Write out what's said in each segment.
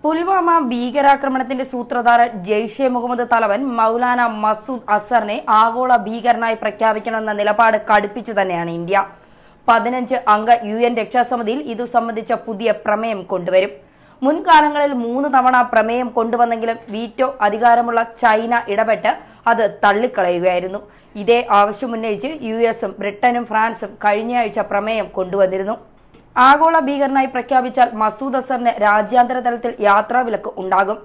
പുൽവാമ ഭീകരാക്രമണത്തിന്റെ സൂത്രധാരൻ ജെയ്ഷെ മുഹമ്മദ് തലവൻ മൗലാന മസൂദ് അസറിനെ ആഗോള ഭീകരനായി പ്രഖ്യാപിക്കണമെന്ന നിലപാട് കടുപ്പിച്ചു തന്നെയാണ് ഇന്ത്യ. 15 അംഗ UN രക്ഷാസമിതിയിൽ ഇതു സംബന്ധിച്ച പുതിയ പ്രമേയം കൊണ്ടുവരും. മുൻകാലങ്ങളിൽ 3 തവണ പ്രമേയം കൊണ്ടുവന്നെങ്കിലും വീറ്റോ അധികാരമുള്ള ചൈന ഇടപെട്ട് അത് തള്ളിക്കളയുകയായിരുന്നു. ഇതേ ആവശ്യമുന്നയിച്ച് US-ഉം ബ്രിട്ടനും ഫ്രാൻസും കഴിഞ്ഞയാഴ്ച പ്രമേയം കൊണ്ടുവന്നിരുന്നു. ആഗോള ഭീകരനായി പ്രഖ്യാപിച്ചാൽ മസൂദ് അസറിന് രാജ്യാന്തര തലത്തിൽ യാത്രാവിലക്ക് ഉണ്ടാകും.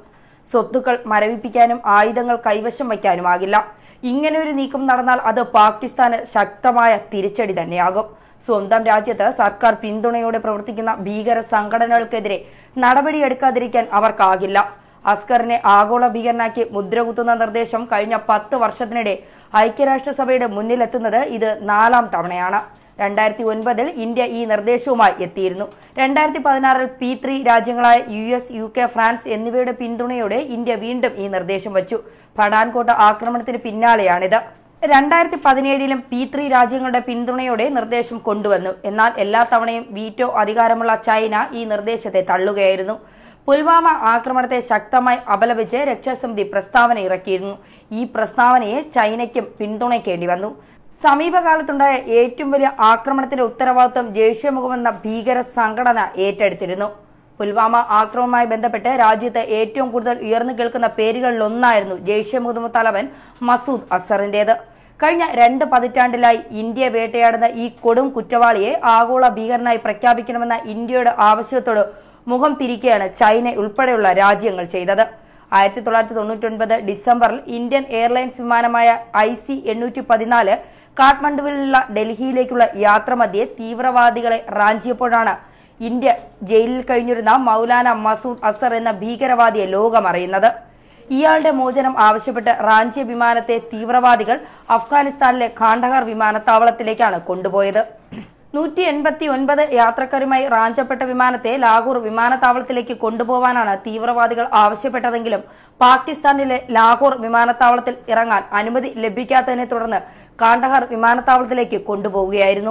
സ്വത്തുക്കൾ മരവിപ്പിക്കാനും ആയുധങ്ങൾ കൈവശം വയ്ക്കാനുമാകില്ല. ഇങ്ങനെയൊരു നീക്കം നടന്നാൽ അത് പാകിസ്ഥാന് ശക്തമായ തിരിച്ചടി തന്നെയാകും. സ്വന്തം രാജ്യത്ത് സർക്കാർ പിന്തുണയോടെ പ്രവർത്തിക്കുന്ന ഭീകര സംഘടനകൾക്കെതിരെ നടപടിയെടുക്കാതിരിക്കാൻ അവർക്കാകില്ല. അസ്കറിനെ ആഗോള ഭീകരനാക്കി മുദ്രകുത്തുന്ന നിർദ്ദേശം കഴിഞ്ഞ 10 വർഷത്തിനിടെ ഐക്യരാഷ്ട്രസഭയുടെ മുന്നിലെത്തുന്നത് ഇത് 4ാം തവണയാണ്. 2009-ൽ ഇന്ത്യ ഈ നിർദ്ദേശവുമായി എത്തിയിരുന്നു. 2016-ൽ P3 രാജ്യങ്ങളായ US, UK, ഫ്രാൻസ് എന്നിവയുടെ പിന്തുണയോടെ ഇന്ത്യ വീണ്ടും ഈ നിർദ്ദേശം വച്ചു. പഠാൻകോട്ട് ആക്രമണത്തിന് പിന്നാലെയാണിത്. 2017-ലും P3 രാജ്യങ്ങളുടെ പിന്തുണയോടെ നിർദ്ദേശം കൊണ്ടുവന്നു. എന്നാൽ എല്ലാ തവണയും വീറ്റോ അധികാരമുള്ള ചൈന ഈ നിർദ്ദേശത്തെ തള്ളുകയായിരുന്നു. പുൽവാമ ആക്രമണത്തെ ശക്തമായി അപലപിച്ച് രക്ഷാസമിതി പ്രസ്താവന ഇറക്കിയിരുന്നു. ഈ പ്രസ്താവനയെ ചൈനയ്ക്കും പിന്തുണയ്ക്കേണ്ടി വന്നു. സമീപകാലത്തുണ്ടായ ഏറ്റവും വലിയ ആക്രമണത്തിന്റെ ഉത്തരവാദിത്വം ജെയ്ഷെ മുഹമ്മദ് എന്ന ഭീകര സംഘടന ഏറ്റെടുത്തിരുന്നു. പുൽവാമ ആക്രമണവുമായി ബന്ധപ്പെട്ട് രാജ്യത്ത് ഏറ്റവും കൂടുതൽ ഉയർന്നു കേൾക്കുന്ന പേരുകളിലൊന്നായിരുന്നു ജെയ്ഷെ മുഹമ്മദ് തലവൻ മസൂദ് അസറിന്റേത്. കഴിഞ്ഞ 2 പതിറ്റാണ്ടിലായി ഇന്ത്യ വേട്ടയാടുന്ന ഈ കൊടും കുറ്റവാളിയെ ആഗോള ഭീകരനായി പ്രഖ്യാപിക്കണമെന്ന ഇന്ത്യയുടെ ആവശ്യത്തോട് മുഖം തിരിക്കുകയാണ് ചൈന ഉൾപ്പെടെയുള്ള രാജ്യങ്ങൾ ചെയ്തത്. 1999 ഡിസംബറിൽ ഇന്ത്യൻ എയർലൈൻസ് വിമാനമായ IC-814 കാഠ്മണ്ഡുവിൽ നിന്നുള്ള ഡൽഹിയിലേക്കുള്ള യാത്ര മധ്യേ തീവ്രവാദികളെ റാഞ്ചിയപ്പോഴാണ് ഇന്ത്യ ജയിലിൽ കഴിഞ്ഞിരുന്ന മൗലാന മസൂദ് അസർ എന്ന ഭീകരവാദിയെ ലോകമറിയുന്നത്. ഇയാളുടെ മോചനം ആവശ്യപ്പെട്ട് റാഞ്ചിയ വിമാനത്തെ തീവ്രവാദികൾ അഫ്ഗാനിസ്ഥാനിലെ കാണ്ഡഹാർ വിമാനത്താവളത്തിലേക്കാണ് കൊണ്ടുപോയത്. 189 യാത്രക്കാരുമായി റാഞ്ചപ്പെട്ട വിമാനത്തെ ലാഹോർ വിമാനത്താവളത്തിലേക്ക് കൊണ്ടുപോകാനാണ് തീവ്രവാദികൾ ആവശ്യപ്പെട്ടതെങ്കിലും പാകിസ്ഥാനിലെ ലാഹോർ വിമാനത്താവളത്തിൽ ഇറങ്ങാൻ അനുമതി ലഭിക്കാത്തതിനെ തുടർന്ന് കാണ്ഡഹാർ വിമാനത്താവളത്തിലേക്ക് കൊണ്ടുപോവുകയായിരുന്നു.